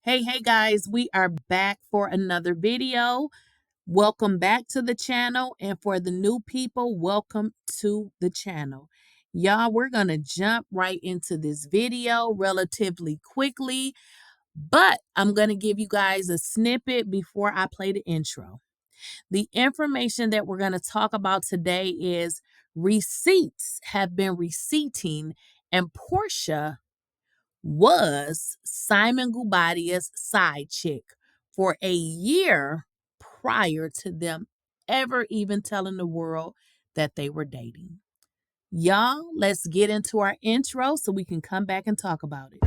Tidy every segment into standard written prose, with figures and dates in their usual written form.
Hey guys, we are back for another video. Welcome back to the channel, and for the new people, welcome to the channel. Y'all, we're going to jump right into this video relatively quickly, but I'm going to give you guys a snippet before I play the intro. The information that we're going to talk about today is receipts have been receipting, and Porsha was Simon Guobadia's side chick for a year prior to them ever even telling the world that they were dating. Y'all, let's get into our intro so we can come back and talk about it.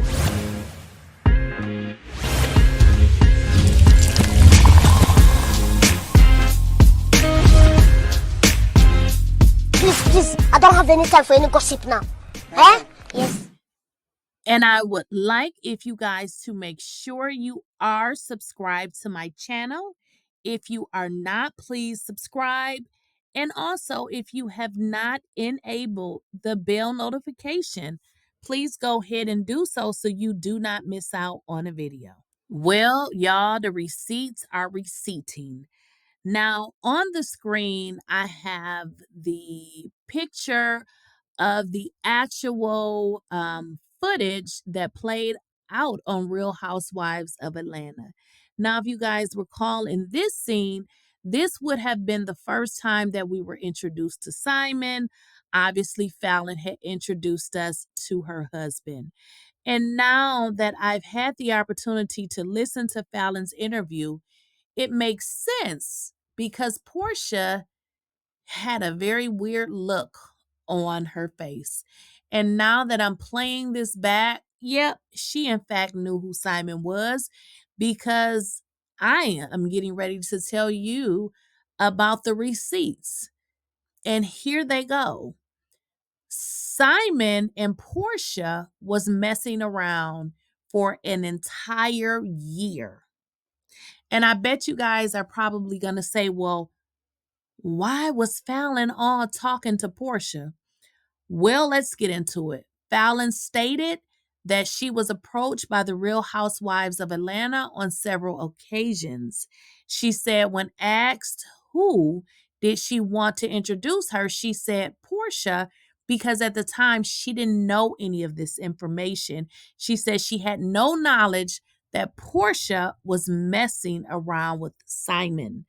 Please, I don't have any time for any gossip now. Eh? Yes. And I would like if you guys to make sure you are subscribed to my channel. If you are not, please subscribe. And also, if you have not enabled the bell notification, please go ahead and do so you do not miss out on a video. Well, y'all, the receipts are receipting. Now, on the screen, I have the picture of the actual footage that played out on Real Housewives of Atlanta. Now, if you guys recall in this scene, this would have been the first time that we were introduced to Simon. Obviously, Fallon had introduced us to her husband. And now that I've had the opportunity to listen to Fallon's interview, it makes sense because Porsha had a very weird look on her face. And now that I'm playing this back, yep, she in fact knew who Simon was because I am getting ready to tell you about the receipts. And here they go. Simon and Porsha was messing around for an entire year. And I bet you guys are probably going to say, well, why was Fallon all talking to Porsha? Well, let's get into it. Fallon stated that she was approached by the Real Housewives of Atlanta on several occasions. She said, when asked who did she want to introduce her, she said Porsha, because at the time she didn't know any of this information. She said she had no knowledge that Porsha was messing around with Simon.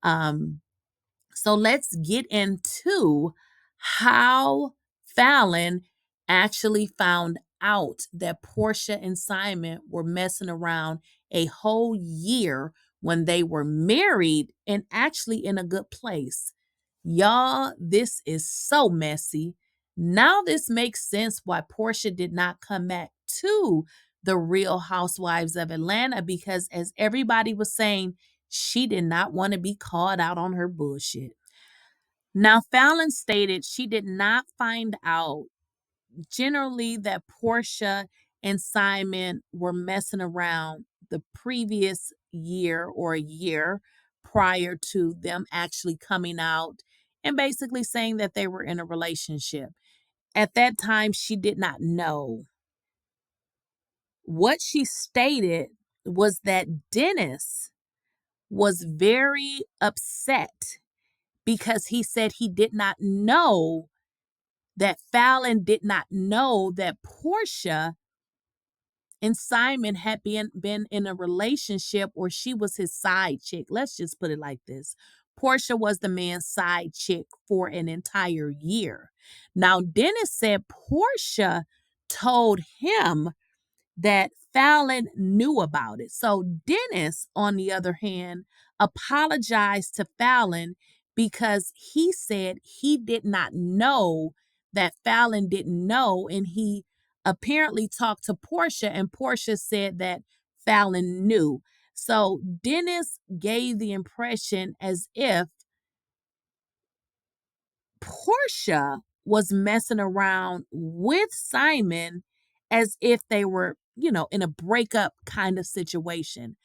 So let's get into how Fallon actually found out that Porsha and Simon were messing around a whole year when they were married and actually in a good place. Y'all, this is so messy. Now this makes sense why Porsha did not come back to the Real Housewives of Atlanta because as everybody was saying, she did not want to be called out on her bullshit. Now, Fallon stated she did not find out generally that Porsha and Simon were messing around the previous year or a year prior to them actually coming out and basically saying that they were in a relationship. At that time, she did not know. What she stated was that Dennis was very upset because he said he did not know that Fallon did not know that Porsha and Simon had been in a relationship or she was his side chick. Let's just put it like this. Porsha was the man's side chick for an entire year. Now, Dennis said Porsha told him that Fallon knew about it. So Dennis, on the other hand, apologized to Fallon because he said he did not know that Fallon didn't know. And he apparently talked to Porsha, and Porsha said that Fallon knew. So Dennis gave the impression as if Porsha was messing around with Simon as if they were, in a breakup kind of situation.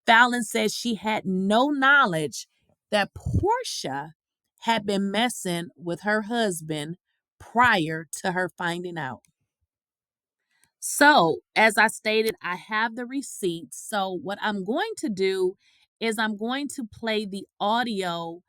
Fallon says she had no knowledge that Porsha had been messing with her husband prior to her finding out. So, as I stated, I have the receipts. So, what I'm going to do is I'm going to play the audio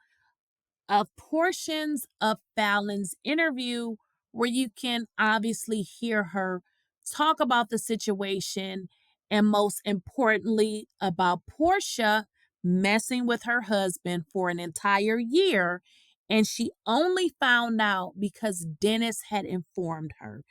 of portions of Falynn's interview where you can obviously hear her talk about the situation and, most importantly, about Porsha messing with her husband for an entire year. And she only found out because Dennis had informed her.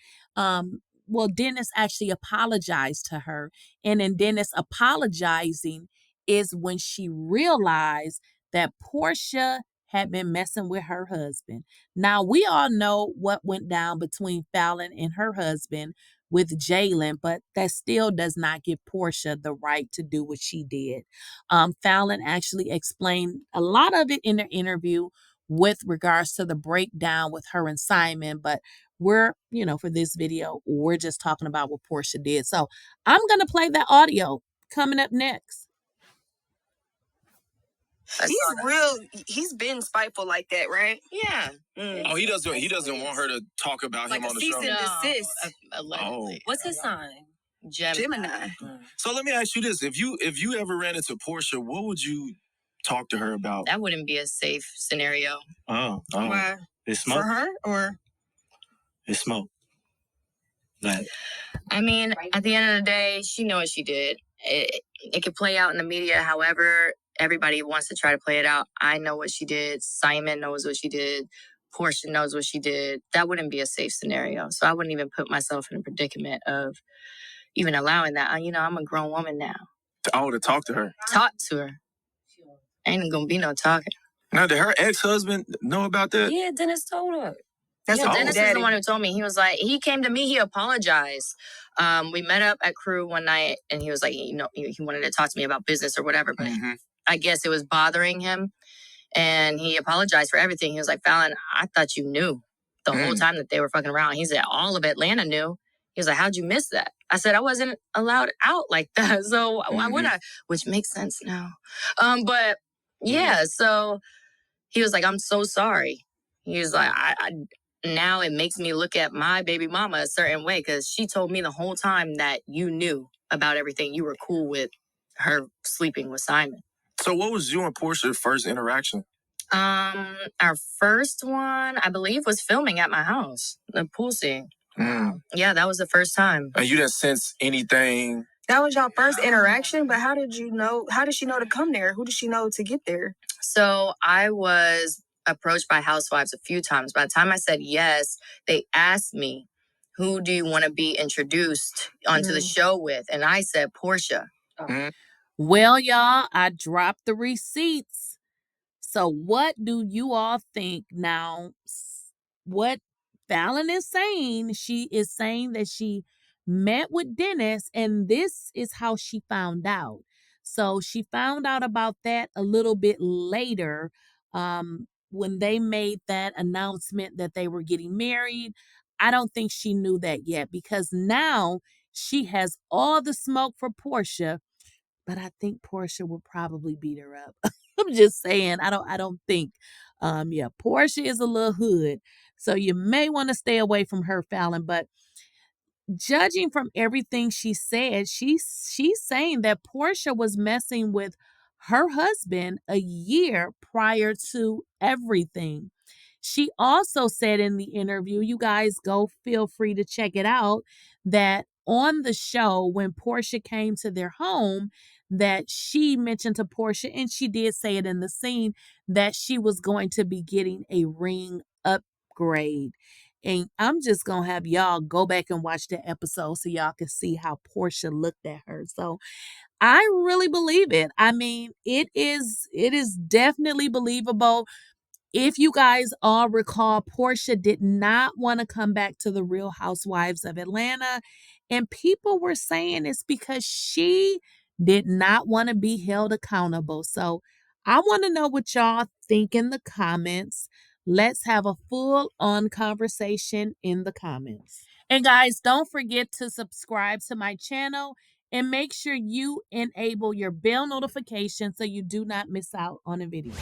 Dennis actually apologized to her. And in Dennis apologizing is when she realized that Porsha had been messing with her husband. Now, we all know what went down between Falynn and her husband with Jalen, but that still does not give Porsha the right to do what she did. Falynn actually explained a lot of it in her interview with regards to the breakdown with her and Simon, but for this video, we're just talking about what Porsha did. So I'm going to play that audio coming up next. He's been spiteful like that, right? Yeah. Oh, he doesn't want her to talk about him on the show. Cease and desist. Allegedly. What's his sign? Gemini. So let me ask you this: if you ever ran into Porsha, what would you talk to her about? That wouldn't be a safe scenario. Oh. Why? It's smoke. For her or? It's smoke. Like, I mean, at the end of the day, she knows what she did. It could play out in the media however everybody wants to try to play it out. I know what she did. Simon knows what she did. Porsha knows what she did. That wouldn't be a safe scenario. So I wouldn't even put myself in a predicament of even allowing that. I'm a grown woman now. to talk to her. Talk to her. Ain't gonna be no talking. Now, did her ex-husband know about that? Yeah, Dennis told her. That's Dennis is the one who told me. He was like, he came to me, he apologized. We met up at Crew one night and he was like, he wanted to talk to me about business or whatever, but I guess it was bothering him. And he apologized for everything. He was like, Falynn, I thought you knew the whole time that they were fucking around. He said, all of Atlanta knew. He was like, how'd you miss that? I said, I wasn't allowed out like that. So why would I? Which makes sense now. But yeah, so he was like, I'm so sorry. He was like, now it makes me look at my baby mama a certain way because she told me the whole time that you knew about everything. You were cool with her sleeping with Simon. So what was you and Porsha's first interaction? Our first one, I believe, was filming at my house, the pool scene. Yeah, that was the first time. And you didn't sense anything? That was y'all first interaction, but how did she know to come there? Who did she know to get there? So I was approached by housewives a few times. By the time I said yes, they asked me, who do you want to be introduced onto the show with? And I said, Porsha. Well, y'all, I dropped the receipts. So what do you all think now? What Falynn is saying, she is saying that she met with Dennis and this is how she found out. So she found out about that a little bit later when they made that announcement that they were getting married. I don't think she knew that yet because now she has all the smoke for Porsha, but I think Porsha will probably beat her up. I'm just saying, I don't think. Porsha is a little hood. So you may want to stay away from her, Falynn. But judging from everything she said, she's saying that Porsha was messing with her husband a year prior to everything. She also said in the interview, you guys go feel free to check it out, that on the show when Porsha came to their home, that she mentioned to Porsha, and she did say it in the scene, that she was going to be getting a ring upgrade. And I'm just going to have y'all go back and watch the episode so y'all can see how Porsha looked at her. So I really believe it. I mean, it is definitely believable. If you guys all recall, Porsha did not want to come back to the Real Housewives of Atlanta. And people were saying it's because she did not want to be held accountable. So I want to know what y'all think in the comments. Let's have a full-on conversation in the comments. And guys, don't forget to subscribe to my channel and make sure you enable your bell notification so you do not miss out on a video.